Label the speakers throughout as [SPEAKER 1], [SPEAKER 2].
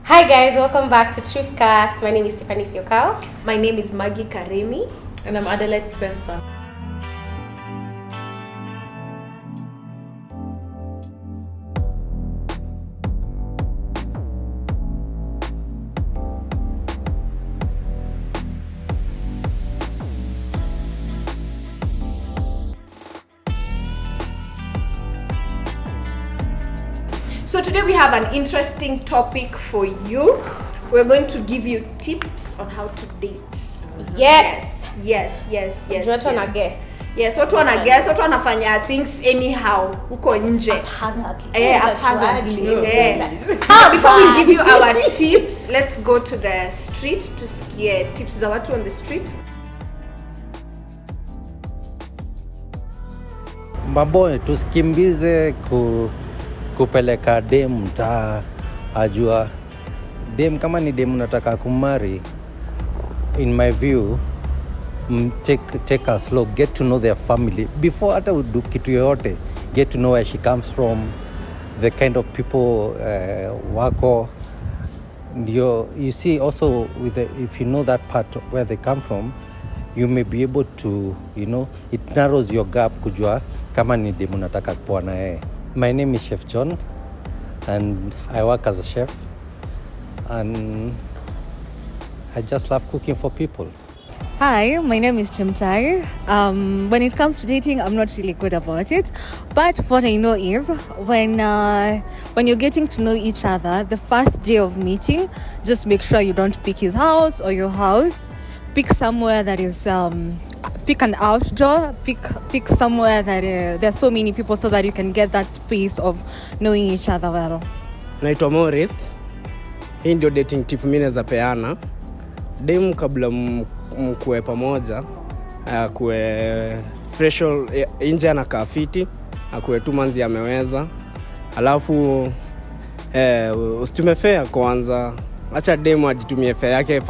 [SPEAKER 1] Hi guys, welcome back to Truthcast. My name is Tiffany Siokao.
[SPEAKER 2] My name is Maggie Karemi.
[SPEAKER 3] And I'm Adelaide Spencer.
[SPEAKER 2] So today we have an interesting topic for you. We're going to give you tips on how to date.
[SPEAKER 1] Yes.
[SPEAKER 2] Watu
[SPEAKER 1] wana guess.
[SPEAKER 2] Yes, watu wana guess, watu wanafanya things anyhow huko nje. Haphazardly. Before we give you our tips, let's go to the street to sikia tips za watu on the street.
[SPEAKER 4] Maboy, tusikimbize kupeleka dem mtaa, ajua dem kama ni dem unataka kumari. In my view, take her slow, get to know their family before hata udu kitu yoyote. Get to know where she comes from, the kind of people wako. You see also if you know that part where they come from, you may be able to, it narrows your gap kujua kama ni dem unataka kuwa na yeye. My name is Chef John, and I work as a chef, and I just love cooking for people.
[SPEAKER 5] Hi, my name is Chimtai. When it comes to dating, I'm not really good about it, but what I know is when you're getting to know each other, the first day of meeting, just make sure you don't pick his house or your house. Pick somewhere that is pick an outdoor, pick somewhere that there's so many people so that you can get that space of knowing each other well.
[SPEAKER 6] Naitwa Morris. Hii ndio dating tip mimi naweza peana. Dem kabla mkue pamoja, akue fresh nje na kafiti, akue 2 months ameweza. Alafu usitume fare kwanza. Acha dem ajitumie fare yake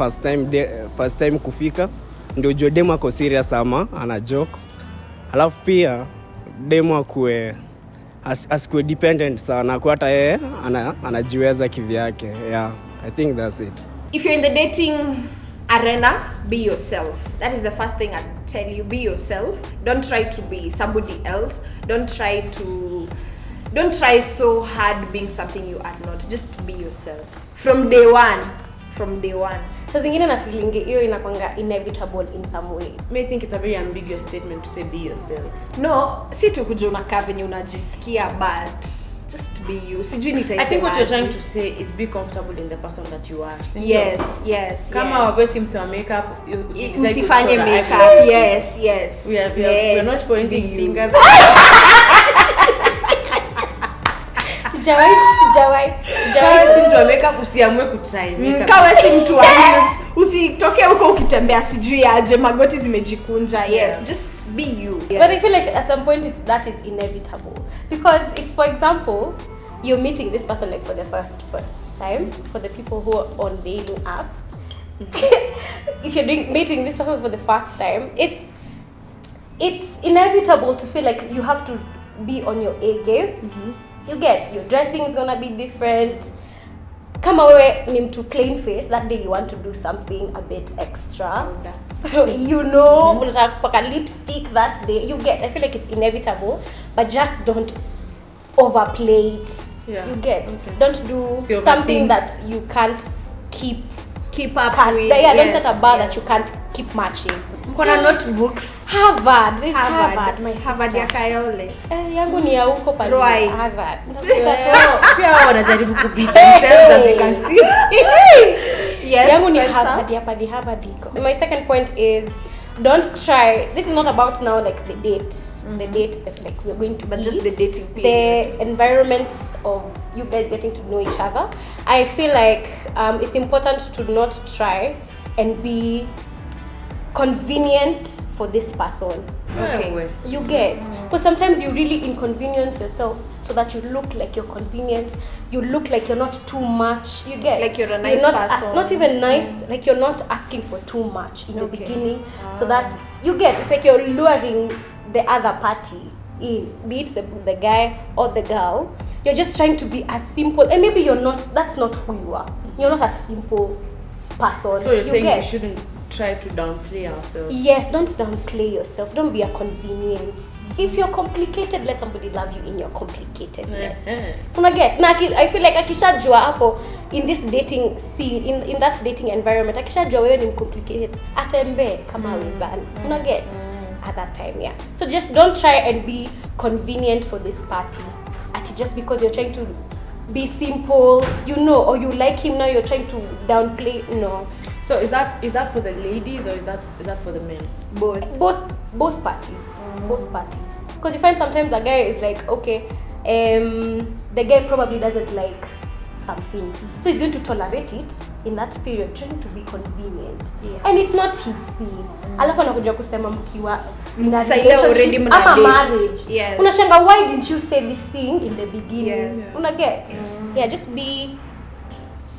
[SPEAKER 6] first time kufika. Ndio ujue demo ako serious ama ana joke. Alafu pia demo akue asikue dependent sana, kwa hata yeye anajiweza kivyake. Yeah, I think that's it.
[SPEAKER 2] If you're in the dating arena, be yourself. That is the first thing I tell you. Be yourself. Don't try to be somebody else. Don't try so hard being something you are not. Just be yourself from day one.
[SPEAKER 1] So zingine na feeling hiyo inakwanga inevitable in some way.
[SPEAKER 3] I think it's a very ambiguous statement to say be yourself.
[SPEAKER 2] No, si tu kuja unakaa venye unajisikia, but just be you. Sijui nitaisema.
[SPEAKER 3] I think what you're trying to say is be comfortable in the person that you are.
[SPEAKER 2] Yes.
[SPEAKER 3] Kama wavesi mse wa makeup,
[SPEAKER 2] usifanye makeup. Yes.
[SPEAKER 3] We are not pointing fingers.
[SPEAKER 1] Sijawai.
[SPEAKER 3] Si mtu wa makeup usiamue kutry makeup.
[SPEAKER 2] Kawe si mtu wa heels. Usitoke huko ukitembea sijui aje magoti zimejikunja. Yes, just be you.
[SPEAKER 1] But I feel like at some point that is inevitable. Because if, for example, you're meeting this person like for the first time, for the people who are on dating apps, if you're meeting this person for the first time, it's inevitable to feel like you have to be on your A game. Mm-hmm. You get, your dressing is gonna be different. Kama wewe ni mtu plain face, that day you want to do something a bit extra. Unataka kupaka lipstick that day. You get, I feel like it's inevitable, but just don't overplay it.
[SPEAKER 3] Yeah.
[SPEAKER 1] You get,
[SPEAKER 3] okay.
[SPEAKER 1] Don't do something that you can't keep up with.
[SPEAKER 2] Yeah,
[SPEAKER 1] don't set a bar that you can't keep matching.
[SPEAKER 2] Mkona notebooks.
[SPEAKER 1] Harvard, my sister.
[SPEAKER 2] Harvard ya Kayole.
[SPEAKER 1] Yangu ni ya huko pale.
[SPEAKER 2] Right.
[SPEAKER 1] Harvard.
[SPEAKER 3] Pia wanajaribu kubeat themselves as you can see.
[SPEAKER 1] Yes. Yangu ni Harvard ya pale Harvard iko. My second point is don't try. This is not about now like the date. The date that like we're going to
[SPEAKER 2] but
[SPEAKER 1] eat.
[SPEAKER 2] Just the dating period.
[SPEAKER 1] The environment of you guys getting to know each other. I feel like it's important to not try and be convenient for this person.
[SPEAKER 2] Okay.
[SPEAKER 1] You get, because sometimes you really inconvenience yourself so that you look like you're convenient, you look like you're not too much. You get,
[SPEAKER 2] like you're a nice person.
[SPEAKER 1] Not even nice, like you're not asking for too much in the beginning, so that you get, it's like you're luring the other party in, be it the guy or the girl. You're just trying to be as simple, and maybe you're not, that's not who you are. You're not a simple person.
[SPEAKER 3] So you're saying
[SPEAKER 1] get?
[SPEAKER 3] we shouldn't try to downplay ourselves?
[SPEAKER 1] Yes, don't downplay yourself. Don't be a convenience. If you're complicated, let somebody love you in your complicatedness. Unaget? Na I feel like akishajua hapo in this dating scene, in that dating environment, akishajua wewe ni complicated, atembe kama wizani. Unaget? At that time, yeah. So just don't try and be convenient for this party. Just because you're trying to be simple, or you like him now, you're trying to downplay. No.
[SPEAKER 3] So is that for the ladies or is that for the men?
[SPEAKER 1] Both parties. Both parties. Because you find sometimes the guy is like, okay, the guy probably doesn't like something, so he's going to tolerate it in that period, trying to be convenient, and it's not his thing. Alafu anakuja kusema mkiwa in a relationship ama marriage, unashanga, why didn't you say this thing in the beginning? Unaget? Yeah, just be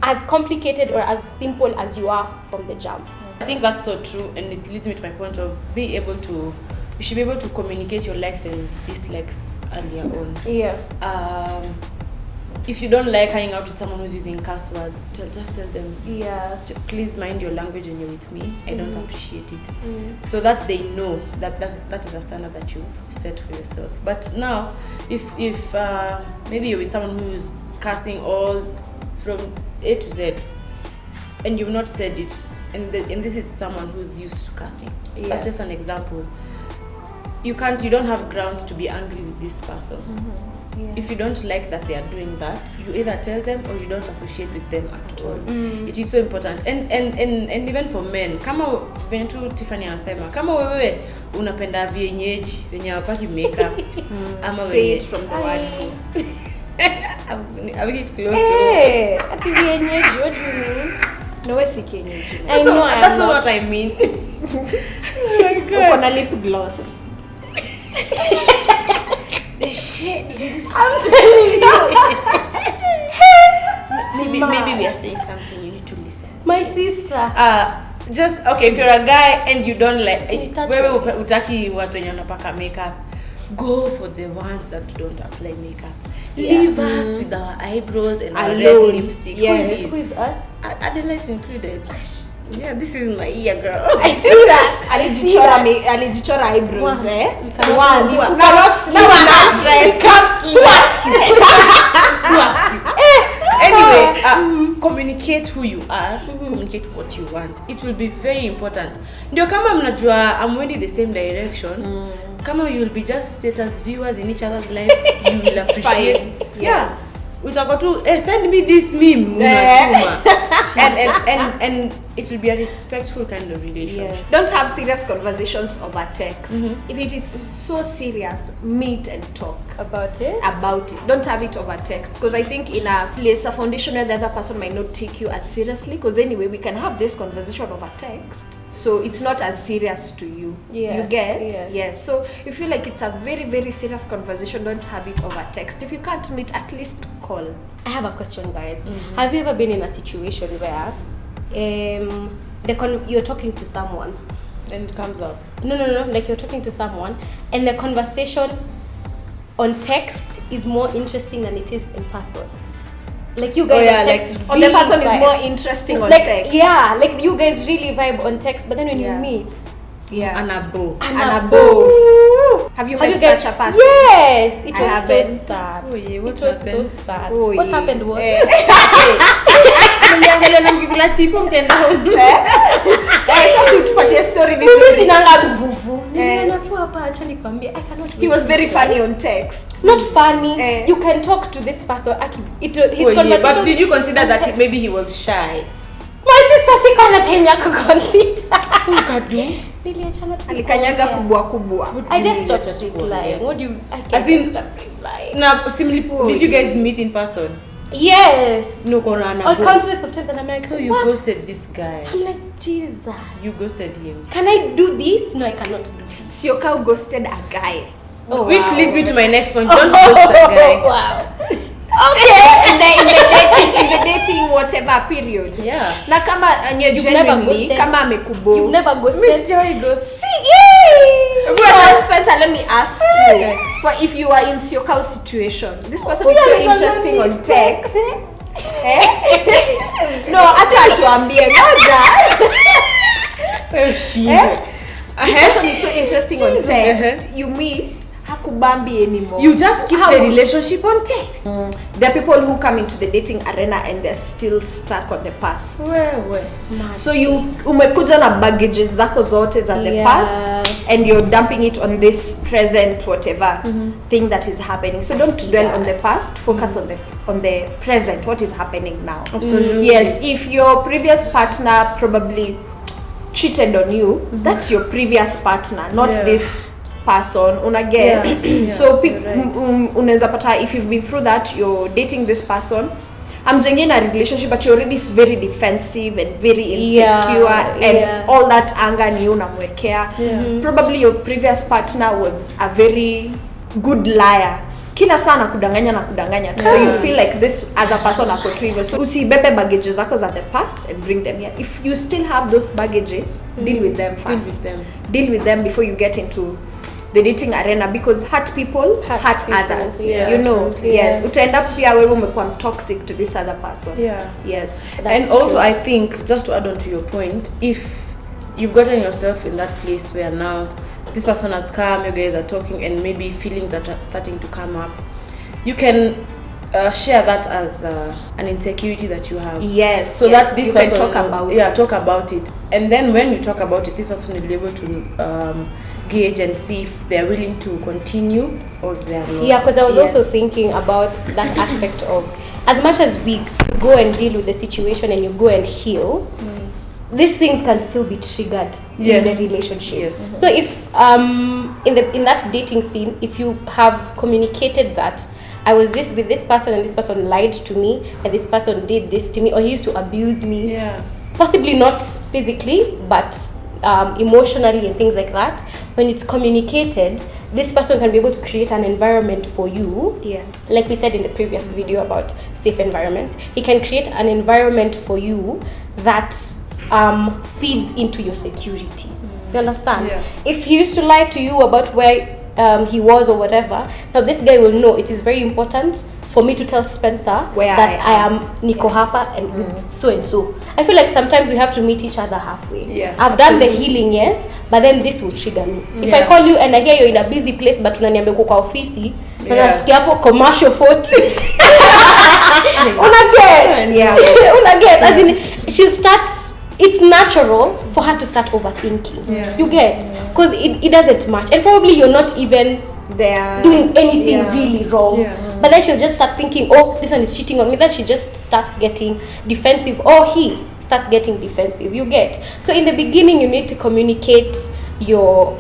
[SPEAKER 1] as complicated or as simple as you are from the jump.
[SPEAKER 3] I think that's so true, and it leads me to my point of you should be able to communicate your likes and dislikes earlier on.
[SPEAKER 1] Yeah.
[SPEAKER 3] If you don't like hanging out with someone who's using curse words, just tell them, please mind your language when you're with me. I don't appreciate it. So that they know that is a standard that you've set for yourself. But now, if maybe you're with someone who's cursing all from A to Z, and you've not said it, and this is someone who's used to cursing. That's just an example. You don't have grounds to be angry with this person. If you don't like that they are doing that, you either tell them or you don't associate with them at all. It is so important. And even for men, kama ventu Tiffany anasema, kama wewe unapenda vienyeji venye hawapaki makeup, ama
[SPEAKER 2] say it from the word go.
[SPEAKER 3] I will get close to
[SPEAKER 1] ati vienyeji, what do you mean?
[SPEAKER 2] No, wewe si kienyeji.
[SPEAKER 1] I know
[SPEAKER 3] that's not what I mean.
[SPEAKER 2] Uko na lip gloss.
[SPEAKER 3] The shit in this.
[SPEAKER 1] I'm telling you.
[SPEAKER 3] Maybe we are saying something you need to listen.
[SPEAKER 1] My sister.
[SPEAKER 3] Just okay, if you're a guy and you don't like
[SPEAKER 1] wewe
[SPEAKER 3] utaki watu wenye wanapaka makeup, go for the ones that don't apply makeup. Leave us with our eyebrows and our red lipstick.
[SPEAKER 1] Who is us?
[SPEAKER 3] Adelaide's included. Yeah, this is my ear, girl.
[SPEAKER 1] I see that.
[SPEAKER 2] Alijichora eyebrows,
[SPEAKER 1] Once.
[SPEAKER 2] Once.
[SPEAKER 3] Anyway, communicate who you are, communicate what you want. It will be very important. Ndio kama mnajua I'm going the same direction, kama you will be just status viewers in each other's lives, you will appreciate.
[SPEAKER 2] Yes.
[SPEAKER 3] Utako tu send me this meme unatuma. And it will be a respectful kind of relationship.
[SPEAKER 2] Don't have serious conversations over text. If it is so serious, meet and talk
[SPEAKER 1] About it?
[SPEAKER 2] Don't have it over text, because I think in a place, a foundation where the other person might not take you as seriously, because anyway we can have this conversation over text, so it's not as serious to you. You get? Yes. So if you feel like it's a very, very serious conversation, don't have it over text. If you can't meet, at least call.
[SPEAKER 1] I have a question, guys. Have you ever been in a situation where you're talking to someone,
[SPEAKER 3] Then it comes up.
[SPEAKER 1] No, like you're talking to someone and the conversation on text is more interesting than it is in person? Like you guys on text,
[SPEAKER 2] like the person is more interesting on
[SPEAKER 1] like,
[SPEAKER 2] text.
[SPEAKER 1] Yeah, like you guys really vibe on text, but then when you meet,
[SPEAKER 3] Anabo.
[SPEAKER 2] Have you met such a person?
[SPEAKER 1] Yes, it was so
[SPEAKER 2] haven't.
[SPEAKER 1] sad.
[SPEAKER 3] What
[SPEAKER 1] It was so
[SPEAKER 3] happened?
[SPEAKER 1] sad. What happened was
[SPEAKER 3] Mliangalia na mkikula chipo mkaenda home.
[SPEAKER 2] Sasa utupatie story
[SPEAKER 1] mimi
[SPEAKER 2] vizuri.
[SPEAKER 1] sinanga nguvu. Niliona tu hapa, acha nikwambie, I cannot.
[SPEAKER 2] He was very funny on text.
[SPEAKER 1] Not funny. You can talk to this person. His conversation.
[SPEAKER 3] But did you consider that maybe he was shy?
[SPEAKER 1] My sister siko na time ya kuconsider.
[SPEAKER 3] So ukadu.
[SPEAKER 1] Niliachana tu.
[SPEAKER 2] Alikanyaga kubwa.
[SPEAKER 1] I just stopped replying. What do you? I can't stop replying.
[SPEAKER 3] Now, did you guys meet in person?
[SPEAKER 1] Yes.
[SPEAKER 3] No, Corona.
[SPEAKER 1] On countless of times, and I'm like,
[SPEAKER 3] so you ghosted this guy.
[SPEAKER 1] I'm like, Jesus.
[SPEAKER 3] You ghosted him.
[SPEAKER 1] Can I do this? No, I cannot do this.
[SPEAKER 2] Sioka ghosted a guy.
[SPEAKER 1] Oh,
[SPEAKER 3] which leads me to my next point. Don't ghost a guy.
[SPEAKER 1] Wow.
[SPEAKER 2] Okay, and then in the dating whatever period.
[SPEAKER 3] Yeah.
[SPEAKER 2] Na kama
[SPEAKER 1] You've never ghosted.
[SPEAKER 2] kama amekubo.
[SPEAKER 1] You've never ghosted.
[SPEAKER 3] Miss Joy ghost.
[SPEAKER 1] Yay!
[SPEAKER 2] So Spencer, let me ask you, for if you are in Siokau's situation, this person is so interesting on text. No, acha atuambie moja. This person is so interesting on text. You meet hakubambi anymore.
[SPEAKER 3] You just keep the relationship on text.
[SPEAKER 2] There are people who come into the dating arena and they're still stuck on the past.
[SPEAKER 3] Where?
[SPEAKER 2] So you umekuja na baggages zako zote za the past and you're dumping it on this present whatever thing that is happening. So don't dwell on the past, focus on the present, what is happening now.
[SPEAKER 3] Absolutely.
[SPEAKER 2] Yes, if your previous partner probably cheated on you, that's your previous partner, not this person. So unaweza pata if you've been through that, you're dating this person, amjengeni a relationship but you're already very defensive and very insecure and all that anger ni unamwekea. Probably your previous partner was a very good liar, kila sana kudanganya tu. So you feel like this other person ako tu hivyo. So usibebe baggages zako za the past and bring them here. If you still have those baggages, deal with them first. Deal with them before you get into the dating arena, because hurt people hurt others. You know.
[SPEAKER 1] Absolutely.
[SPEAKER 2] Yes, utaenda pia wewe umekuwa toxic to this other person. Yes.
[SPEAKER 3] And also I think, just to add on to your point, if you've gotten yourself in that place where now this person has come, you guys are talking and maybe feelings are starting to come up, you can share that as an insecurity that you have.
[SPEAKER 2] Yes.
[SPEAKER 3] So that this
[SPEAKER 2] you
[SPEAKER 3] person
[SPEAKER 2] can talk about
[SPEAKER 3] talk about it. And then when you talk about it, this person will be able to gauge and see if they are willing to continue or they are not.
[SPEAKER 1] Yeah, because I was also thinking about that aspect of, as much as we go and deal with the situation and you go and heal, these things can still be triggered in the relationship. So if in that dating scene, if you have communicated that I was with this person and this person lied to me and this person did this to me, or he used to abuse me, possibly not physically but emotionally and things like that, when it's communicated, this person can be able to create an environment for you. Like we said in the previous video about safe environments, he can create an environment for you that feeds into your security. You understand? If he used to lie to you about where he was or whatever, now this guy will know it is very important for me to tell Spencer that I am Niko hapa and with so and so. I feel like sometimes we have to meet each other halfway. I've done the healing, yes, but then this will trigger me. If I call you and I hear you're in a busy place but unaniambia uko kwa ofisi, nasikia hapo commercial 40. Unaget. As in, she'll start, it's natural for her to start overthinking. You get? Because it doesn't match. And probably you're not even doing anything really wrong. But then she'll just start thinking, oh, this one is cheating on me. Then she just starts getting defensive, or he starts getting defensive. You get? So in the beginning, you need to communicate your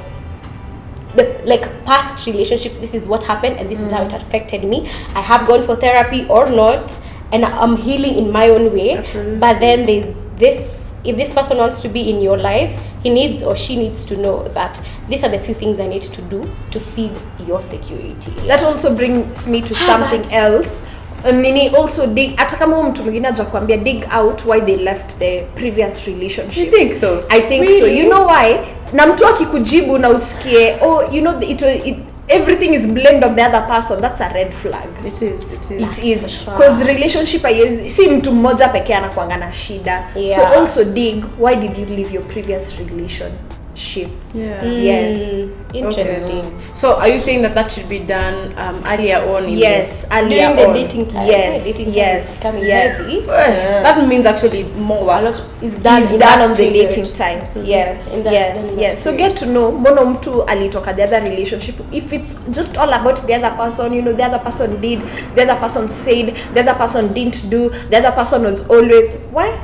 [SPEAKER 1] past relationships. This is what happened and this is how it affected me. I have gone for therapy or not, and I'm healing in my own way. But then there's this, if this person wants to be in your life, he needs or she needs to know that these are the few things I need to do to feed your security.
[SPEAKER 2] That also brings me to something else. Nini also dig, hata kama mtu mwingine hajakwambia, dig out why they left the previous relationship.
[SPEAKER 3] You think so?
[SPEAKER 2] I think so. You know why? Na mtu akikujibu na usikie, oh, you know, everything is blamed on the other person, that's a red flag.
[SPEAKER 3] It is.
[SPEAKER 2] It is. Because relationship si mtu mmoja pekee anakuanga na shida. So also dig, why did you leave your previous relationship? Yes.
[SPEAKER 1] Interesting.
[SPEAKER 3] Okay. So are you saying that should be done earlier on?
[SPEAKER 2] Earlier
[SPEAKER 1] during the dating time.
[SPEAKER 2] Yes.
[SPEAKER 1] Heavy.
[SPEAKER 3] That means actually more work
[SPEAKER 1] is done
[SPEAKER 2] on the dating time. Yes. So get to know mbono mtu alitoka the other relationship. If it's just all about the other person, you know, the other person did, the other person said, the other person didn't do, the other person was always run.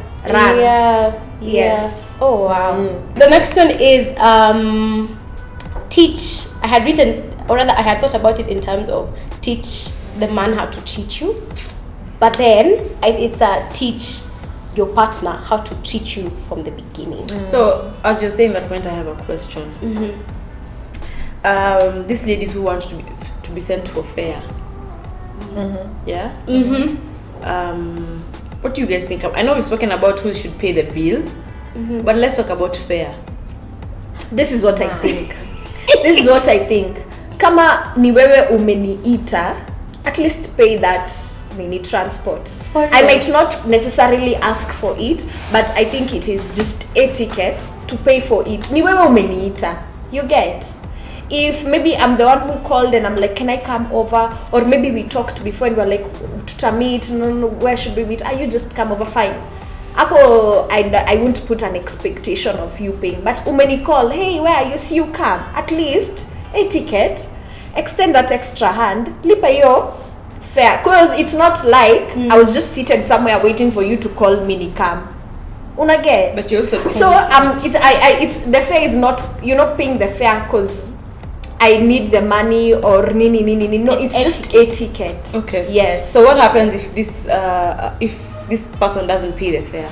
[SPEAKER 2] Yes.
[SPEAKER 1] Oh wow. The next one is teach. I had written, or rather I had thought about it in terms of teach the man how to treat you, but then it's teach your partner how to treat you from the beginning.
[SPEAKER 3] So as you're saying that point, I have a question. These ladies who want to be sent for fair, what do you guys think? I know we've spoken about who should pay the bill, but let's talk about fair.
[SPEAKER 2] This is what I think. Kama ni wewe umeniita, at least pay that nini transport.
[SPEAKER 1] For
[SPEAKER 2] I
[SPEAKER 1] real.
[SPEAKER 2] might not necessarily ask for it, but I think it is just etiquette to pay for it. Ni wewe umeniita, you get. If maybe I'm the one who called and I'm like, can I come over? Or maybe we talked before and we're like, to meet, no, where should we meet? Are you just come over? Fine. Apo, I won't put an expectation of you paying. But umeni call, hey, where are you? See you come. At least, etiquette, extend that extra hand, lipa yo fare. Because it's not like I was just seated somewhere waiting for you to call me ni come. Una get?
[SPEAKER 3] But you also
[SPEAKER 2] So it's the fare is not, you're not paying the fare because I need the money or nini. No, it's just etiquette.
[SPEAKER 3] Okay.
[SPEAKER 2] Yes.
[SPEAKER 3] So what happens if this person doesn't pay the fare?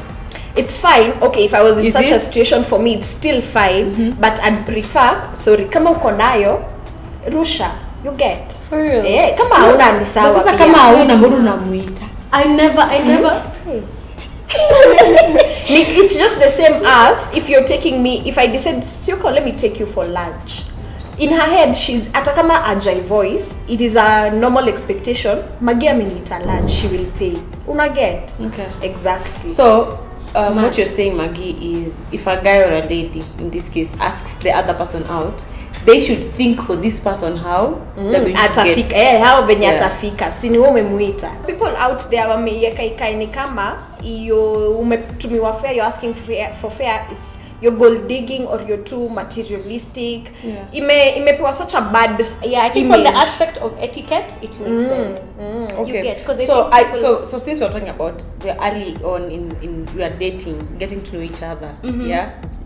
[SPEAKER 2] It's fine. Okay, if I was in
[SPEAKER 3] Is
[SPEAKER 2] such a
[SPEAKER 3] it?
[SPEAKER 2] situation, for me it's still fine. But I'd prefer, sorry, kama uko nayo, rusha, you get.
[SPEAKER 1] For real.
[SPEAKER 2] Kama hauna ni sawa.
[SPEAKER 3] Sasa
[SPEAKER 2] pia.
[SPEAKER 3] kama hauna mbona unamuita?
[SPEAKER 1] I never
[SPEAKER 2] It's just the same as if you're taking me, if I decide, Sioko, let me take you for lunch. In her head, she's atakama ajai voice. It is a normal expectation. Magi amenita lunch, she will pay. Una get?
[SPEAKER 3] Okay.
[SPEAKER 2] Exactly.
[SPEAKER 3] So what you're saying, Maggie, is if a guy or a lady, in this case, asks the other person out, they should think for this person how they're going to
[SPEAKER 2] atafika.
[SPEAKER 3] get.
[SPEAKER 2] How venye atafika. Si ni wewe umemuita. People out there wameiweka ikaini kama iyo umetumiwa fare, you're asking for fare, it's you're gold digging or you're too materialistic. Imepewa such a bad
[SPEAKER 1] I think
[SPEAKER 2] image.
[SPEAKER 1] from the aspect of etiquette it makes sense.
[SPEAKER 3] Okay.
[SPEAKER 1] You get, because
[SPEAKER 3] So since we're talking about we're early on in we are dating, getting to know each other,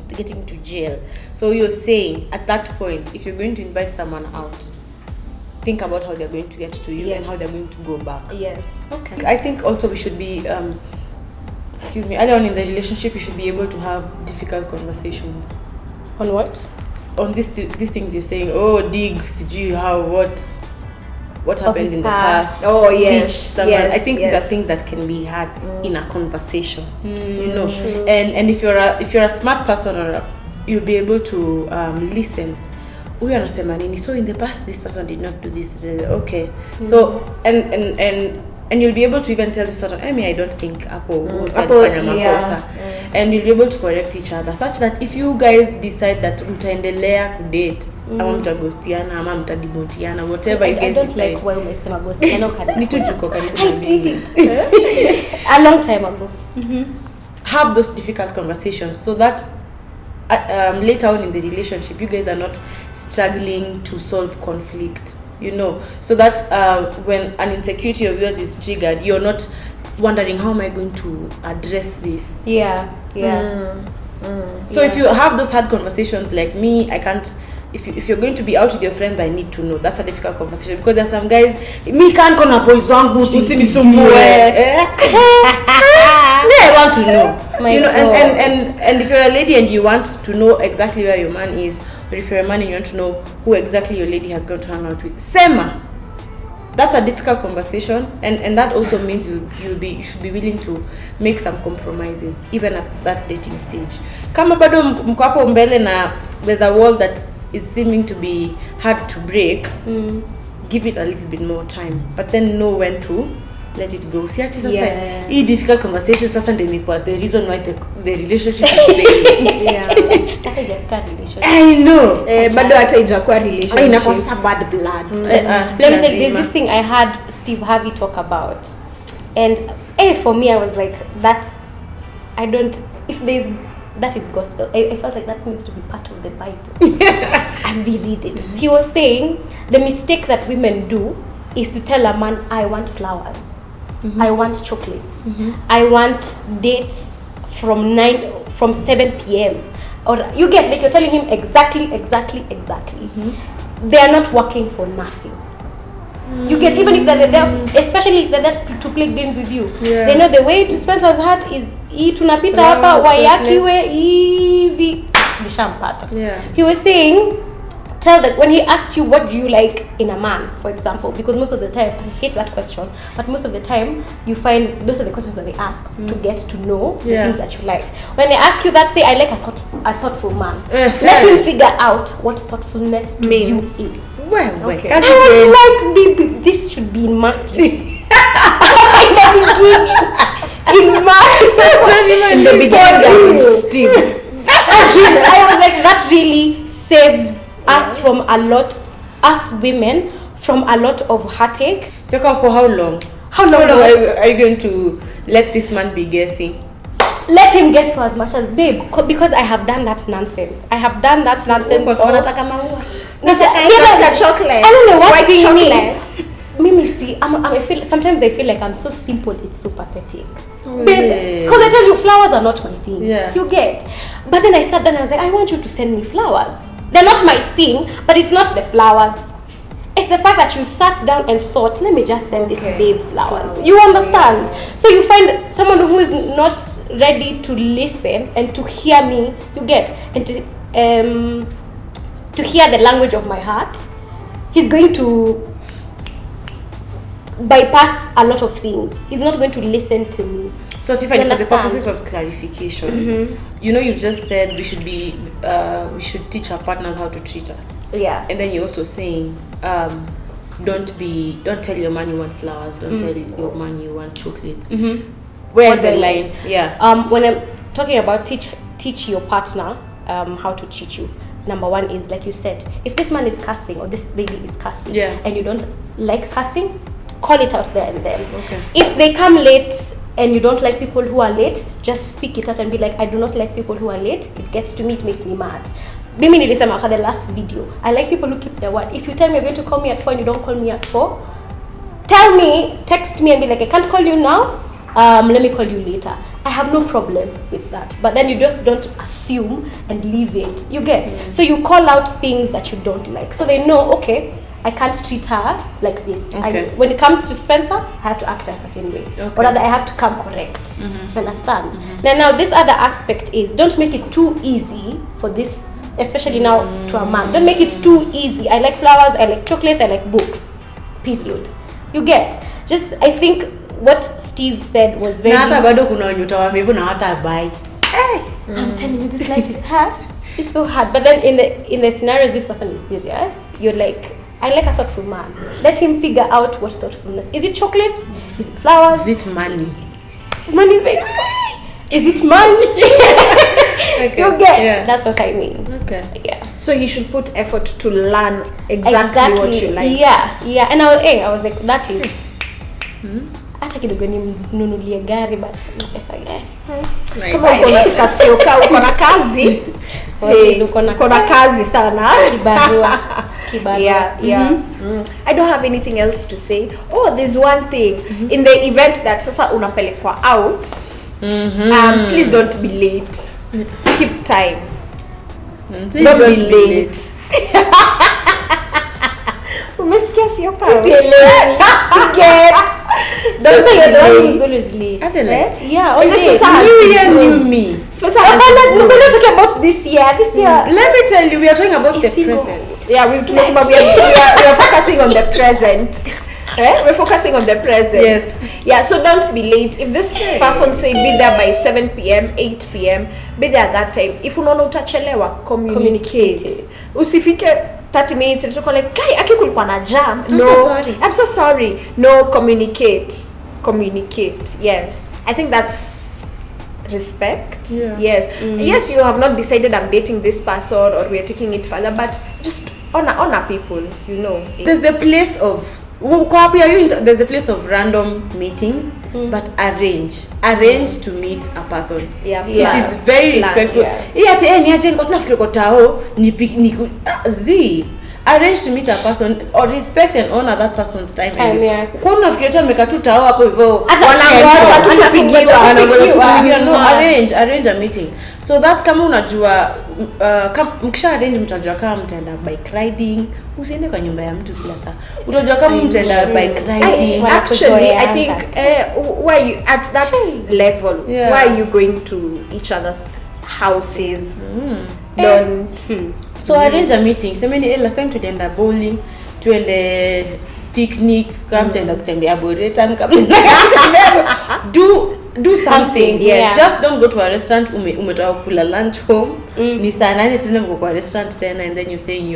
[SPEAKER 3] getting to jail. So you're saying at that point, if you're going to invite someone out, think about how they're going to get to you and how they're going to go back.
[SPEAKER 2] Yes.
[SPEAKER 3] Okay. I think also we should be early on in the relationship, you should be able to have difficult conversations.
[SPEAKER 1] on what?
[SPEAKER 3] On these things you're saying, oh, dig, sijui how, what happened
[SPEAKER 1] his
[SPEAKER 3] in the
[SPEAKER 1] past.
[SPEAKER 3] past.
[SPEAKER 2] Oh,
[SPEAKER 3] to
[SPEAKER 2] yes,
[SPEAKER 3] teach someone.
[SPEAKER 2] yes,
[SPEAKER 3] I think these are
[SPEAKER 2] yes.
[SPEAKER 3] things that can be had in a conversation. You know, and if you're a smart person, or you'll be able to listen. Huyu anasema nini? So in the past, this person did not do this. Okay, so and you'll be able to even tell this sort of, I don't think Apo fanya makosa. And you'll be able to correct each other such that if you guys decide that mtaendelea kudate ama mtagostiana ama mtadibotiana, whatever you guys
[SPEAKER 1] I don't
[SPEAKER 3] decide.
[SPEAKER 1] like why umesema ghost. I know
[SPEAKER 3] Ni tu juko karibu na
[SPEAKER 1] I
[SPEAKER 3] mimi.
[SPEAKER 1] did it a long time ago.
[SPEAKER 3] Have those difficult conversations so that later on in the relationship you guys are not struggling to solve conflict, you know, so that when an insecurity of yours is triggered, you're not wondering how am I going to address this. So if you have those hard conversations, like me, I can't. If you're going to be out with your friends, I need to know. That's a difficult conversation because there are some guys, me can't call a boys wangu usinisumbue. I want to know. You know, and if you're a lady and you want to know exactly where your man is, or if you're a man and you want to know who exactly your lady has gone to hang out with, sema. That's a difficult conversation, and that also means you should be willing to make some compromises even at that dating stage. Kama bado mko hapo mbele na there's a wall that is seeming to be hard to break, give it a little bit more time, but then know when to let it go. Siache sasa hii difficult conversation sasa ndio imekuwa the reason why the relationship is failing.
[SPEAKER 1] Hata hajafika relationship.
[SPEAKER 3] I know.
[SPEAKER 2] Bado hata ijakuwa relationship.
[SPEAKER 3] Inakuwa sasa bad blood.
[SPEAKER 1] Let me tell you, there's this thing I had Steve Harvey talk about, and for me I was like, that is gospel. I felt like that needs to be part of the Bible as we read it. He was saying the mistake that women do is to tell a man, I want flowers, I want chocolates, I want dates from 7 p.m. or you get, like, you're telling him exactly. They are not working for nothing. You get, even if they're there, especially if they're there to play games with you, they know the way to Spencer's heart is hii tunapita hapa wayakiwe hivi nishampata. He was saying, tell that when he asks you what do you like in a man, for example, because most of the time, I hate that question, but most of the time you find those are the questions that they ask to get to know the things that you like. When they ask you that, say I like a thoughtful man. Let him figure out what thoughtfulness to
[SPEAKER 2] means.
[SPEAKER 1] you is.
[SPEAKER 3] Well,
[SPEAKER 1] I was like, baby, this should be in Matthew.
[SPEAKER 2] In the beginning, that was Steve.
[SPEAKER 1] I was like, that really saves us from a lot, us women, from a lot of heartache.
[SPEAKER 3] So for how long?
[SPEAKER 1] How long
[SPEAKER 3] are you going to let this man be guessing?
[SPEAKER 1] Let him guess for as much as, babe, because I have done that nonsense. I have done that nonsense.
[SPEAKER 2] Like a chocolate.
[SPEAKER 1] I don't know what's
[SPEAKER 2] white chocolate.
[SPEAKER 1] Mimi, see, I feel sometimes I feel like I'm so simple. It's so pathetic.
[SPEAKER 3] Oh,
[SPEAKER 1] Babe, because I tell you, flowers are not my thing.
[SPEAKER 3] Yeah.
[SPEAKER 1] You get. But then I sat down and I was like, I want you to send me flowers. They're not my thing, but it's not the flowers. It's the fact that you sat down and thought, let me just send this babe flowers. You understand? So you find someone who is not ready to listen and to hear me, you get, and to hear the language of my heart. He's going to bypass a lot of things. He's not going to listen to me.
[SPEAKER 3] So Tiffany, for the purposes of clarification, you know, you just said we should teach our partners how to treat us.
[SPEAKER 1] Yeah.
[SPEAKER 3] And then you're also saying, don't tell your man you want flowers, don't tell your man you want chocolates. Where's the line? Yeah.
[SPEAKER 1] When I'm talking about teach your partner how to treat you, number one is, like you said, if this man is cussing or this lady is cussing, and you don't like cussing, call it out there and then.
[SPEAKER 3] Okay.
[SPEAKER 1] If they come late and you don't like people who are late, just speak it out and be like, I do not like people who are late. It gets to me, it makes me mad. Mimi nilisema for the last video, I like people who keep their word. If you tell me you're going to call me at 4 and you don't call me at 4, tell me, text me and be like, I can't call you now, let me call you later. I have no problem with that. But then you just don't assume and leave it. You get? So you call out things that you don't like. So they know, okay, I can't treat her like this.
[SPEAKER 3] Okay.
[SPEAKER 1] When it comes to Spencer, I have to act a certain way.
[SPEAKER 3] Okay.
[SPEAKER 1] Or rather, I have to come correct. You understand? Now this other aspect is, don't make it too easy for this, especially now to a man. Don't make it too easy. I like flowers, I like chocolates, I like books. Period. You get? Just, I think what Steve said was very...
[SPEAKER 3] I'm telling
[SPEAKER 1] you, this life is hard. It's so hard. But then in the scenarios, this person is serious. You're like, I like a thoughtful man. Let him figure out what thoughtfulness is. It chocolates? Is it flowers?
[SPEAKER 3] Is it money?
[SPEAKER 1] Money is very... Is it money?
[SPEAKER 3] Okay.
[SPEAKER 1] You get? That's what I mean.
[SPEAKER 3] Okay.
[SPEAKER 1] Yeah.
[SPEAKER 2] So you should put effort to learn exactly what you like.
[SPEAKER 1] Yeah. And I was like, that is... Hata kidogo ninunulie gari, but na pesa gani?
[SPEAKER 2] Kama uko na kazi, uko na kazi sana.
[SPEAKER 1] Kibarua.
[SPEAKER 2] Yeah. I don't have anything else to say. Oh, there's one thing. In the event that sasa unapelekwa out, please don't be late. Keep time. Don't be late. Umesikia sio kazi? Forget.
[SPEAKER 1] Don't say you're the one who's always late. Yeah, always.
[SPEAKER 3] New year, new me.
[SPEAKER 1] We're not talking about this year. This year.
[SPEAKER 3] Let me tell you, we are talking about the present.
[SPEAKER 2] Yeah, we are focusing on the present. We're focusing on the present.
[SPEAKER 3] Yes.
[SPEAKER 2] Yeah, so don't be late. If this person say be there by 7 p.m., 8 p.m., be there at that time. If unaona utachelewa, communicate. Usifike 30 minutes and talk like, "Guy, aki kulikuwa na jam." I'm so sorry. No, communicate. Yes. I think that's respect.
[SPEAKER 3] Yeah.
[SPEAKER 2] Yes. Yes, you have not decided I'm dating this person or we're taking it further, but just honor people, you know.
[SPEAKER 3] There's the place of there's the place of random meetings, but arrange to meet a person.
[SPEAKER 2] Yeah.
[SPEAKER 3] It is very respectful. Arrange to meet a person or respect and honor that person's time. Arrange a meeting. So that kama unajua mkisha arrange mtajua kama mtaenda bike riding, usiende kwa nyumba ya mtu kila saa. Utajua kama mtaenda bike riding.
[SPEAKER 2] Actually, I think why you at that level, why are you going to each other's houses? Don't
[SPEAKER 3] So arrange a meeting. Semeni last time tulienda bowling, tuende picnic, kama mtaenda kutembea Boreta, do do something.
[SPEAKER 1] Yeah.
[SPEAKER 3] Just don't go to a restaurant umetoka kula lunch home ni saa 9 tena mko kwa restaurant tena and then you're saying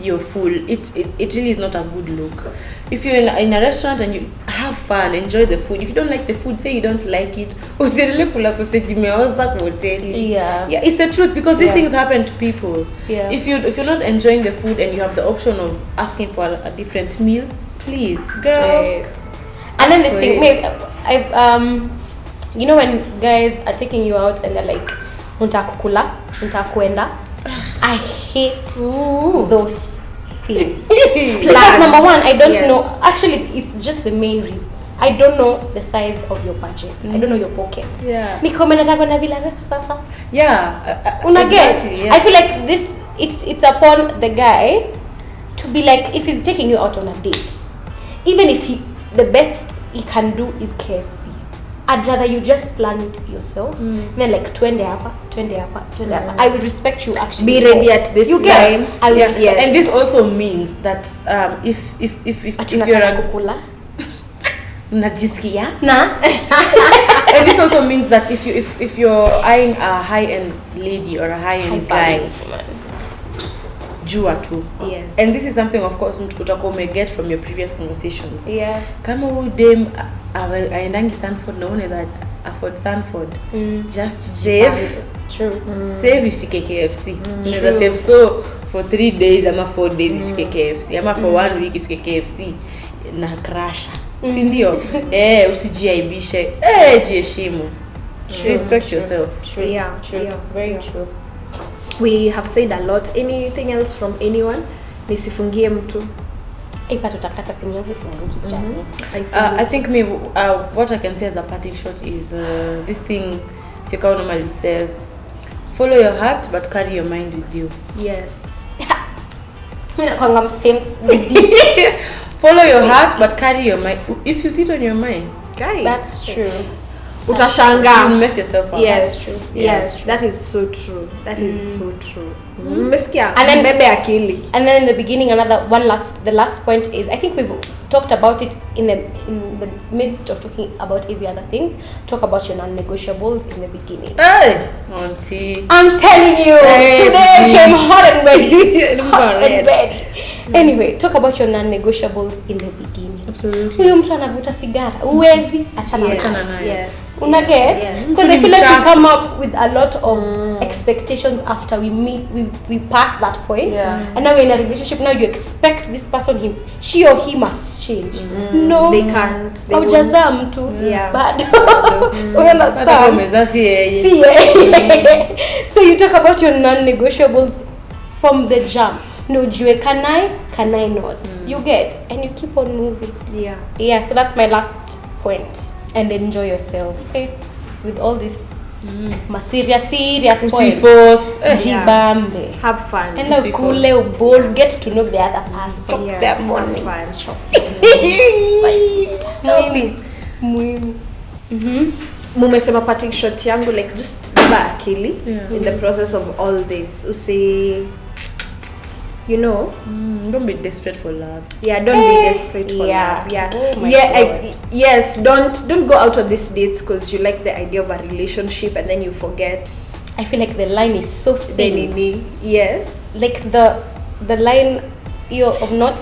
[SPEAKER 3] you're full. It really is not a good look. If you're in a restaurant and you have fun, enjoy the food. If you don't like the food, say you don't like it. Usiendelee kula sausage imeoza kwa hoteli.
[SPEAKER 1] Yeah,
[SPEAKER 3] it's the truth because these things happen to people.
[SPEAKER 1] Yeah.
[SPEAKER 3] If you're not enjoying the food and you have the option of asking for a different meal, please, girls.
[SPEAKER 1] And then this thing, you know when guys are taking you out and they're like, unataka kukula, unataka kuenda. I hate those things. Because number one, I don't know. Actually, it's just the main reason. I don't know the size of your budget. I don't know your pocket.
[SPEAKER 3] Yeah.
[SPEAKER 1] Niko nataka kwenda Villa Resa sasa.
[SPEAKER 3] Yeah.
[SPEAKER 1] Exactly, yeah. I feel like it's upon the guy to be like, if he's taking you out on a date, even if the best he can do is KFC, I'd rather you just plan it yourself. Then like twende hapa. I will respect you actually.
[SPEAKER 2] Be ready at this time.
[SPEAKER 1] I will respect.
[SPEAKER 3] And this also means that if you're a
[SPEAKER 1] kukula
[SPEAKER 3] najisikia
[SPEAKER 1] na
[SPEAKER 3] and this also means that if you're eyeing a high-end lady or a high-end guy, jua tu.
[SPEAKER 1] Yes.
[SPEAKER 3] And this is something of course utakuwa get from your previous conversations.
[SPEAKER 1] Yeah.
[SPEAKER 3] Kama huyu dem aendangi Sanford na one that afford Sanford, just save.
[SPEAKER 1] True.
[SPEAKER 3] Save ifike KFC. Unaweza save so for 3 days ama 4 days ifike KFC ama for 1 week ifike KFC na crash. Si ndio? Usijiaibishe. Jiheshimu. Respect yourself.
[SPEAKER 1] True. Yeah, true. Yeah, very true.
[SPEAKER 2] We have said a lot. Anything else from anyone? Nisifungie mtu.
[SPEAKER 1] Ipato takata simu yangu funguki chani.
[SPEAKER 3] I think what I can say as a parting shot is this thing Sikao normally says, follow your heart but carry your mind with you.
[SPEAKER 2] Yes.
[SPEAKER 3] Follow your heart but carry your mind. If you sit on your mind,
[SPEAKER 2] guys,
[SPEAKER 1] that's true.
[SPEAKER 2] Utashanga.
[SPEAKER 3] You mess yourself up.
[SPEAKER 2] Yes,
[SPEAKER 1] true.
[SPEAKER 2] Yes, that is so true. That is so true. Mmesikia?
[SPEAKER 1] And then
[SPEAKER 2] bebe akili.
[SPEAKER 1] And then in the beginning, the last point is, I think we've talked about it in the midst of talking about every other things. Talk about your non-negotiables in the beginning.
[SPEAKER 3] Hey, auntie.
[SPEAKER 1] I'm telling you, today I came hot and ready. Hot and ready. Anyway, talk about your non-negotiables in the beginning.
[SPEAKER 3] Absolutely.
[SPEAKER 1] Huyu mtu anavuta sigara, uwezi achana
[SPEAKER 2] naye.
[SPEAKER 1] Yes. Una get? Because I feel like we come up with a lot of expectations after we meet, we pass that point.
[SPEAKER 3] Yeah.
[SPEAKER 1] And now we're in a relationship, now you expect this person, she or he must change. No.
[SPEAKER 2] They can't. They won't.
[SPEAKER 1] Haujazaa mtu.
[SPEAKER 2] Yeah.
[SPEAKER 1] But we understand. So you talk about your non-negotiables from the jump. No, can I not? You get, and you keep on moving. Yeah, so that's my last point. And enjoy yourself, okay? With all this serious point. Jibambe.
[SPEAKER 2] Have fun.
[SPEAKER 1] And now kule bold, get to know the other person.
[SPEAKER 2] Chop
[SPEAKER 1] their money.
[SPEAKER 2] Mumesema parting shot yangu, like just beba akili in the process of all this. Usi, you know,
[SPEAKER 3] don't be desperate for love.
[SPEAKER 2] Yeah, don't be desperate for love. Yeah.
[SPEAKER 1] Oh
[SPEAKER 2] Yes, don't go out on these dates because you like the idea of a relationship and then you forget.
[SPEAKER 1] I feel like the line is so thin.
[SPEAKER 2] Yes.
[SPEAKER 1] Like the line of not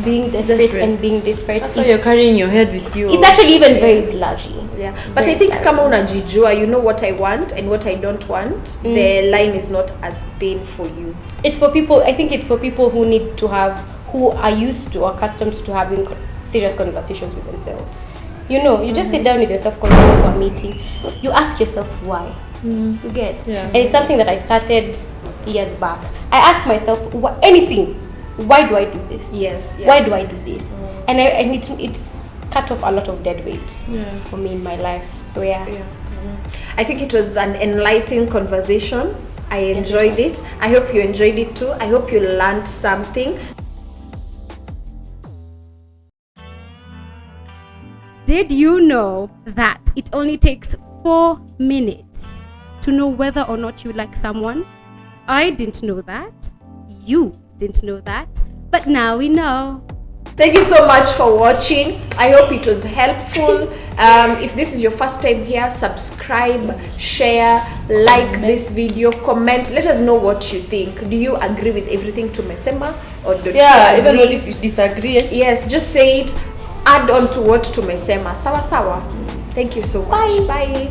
[SPEAKER 1] being desperate and being desperate.
[SPEAKER 3] That's why you're carrying your head with you.
[SPEAKER 1] It's actually even very blurry.
[SPEAKER 2] Yeah. But I think kama unajijua, you know what I want and what I don't want, the line is not as thin for you.
[SPEAKER 1] It's for people, I think it's for people who need to have, who are used to or accustomed to having serious conversations with themselves. You know, you just sit down with yourself, call yourself for a meeting. You ask yourself why. You get?
[SPEAKER 3] Yeah.
[SPEAKER 1] And it's something that I started years back. I ask myself, anything. Why do I do this?
[SPEAKER 2] Yes.
[SPEAKER 1] Why do I do this? And it's cut off a lot of dead weight for me in my life. So yeah.
[SPEAKER 2] I think it was an enlightening conversation. I enjoyed it. I hope you enjoyed it too. I hope you learned something.
[SPEAKER 1] Did you know that it only takes 4 minutes to know whether or not you like someone? I didn't know that. You didn't know that. But now we know.
[SPEAKER 2] Thank you so much for watching. I hope it was helpful. If this is your first time here, subscribe, share, like this video, comment. Let us know what you think. Do you agree with everything Tumesema or don't you
[SPEAKER 3] even
[SPEAKER 2] agree?
[SPEAKER 3] if you disagree.
[SPEAKER 2] Yes, just say it. Add on to what Tumesema. Sawa sawa. Thank you so much. Bye.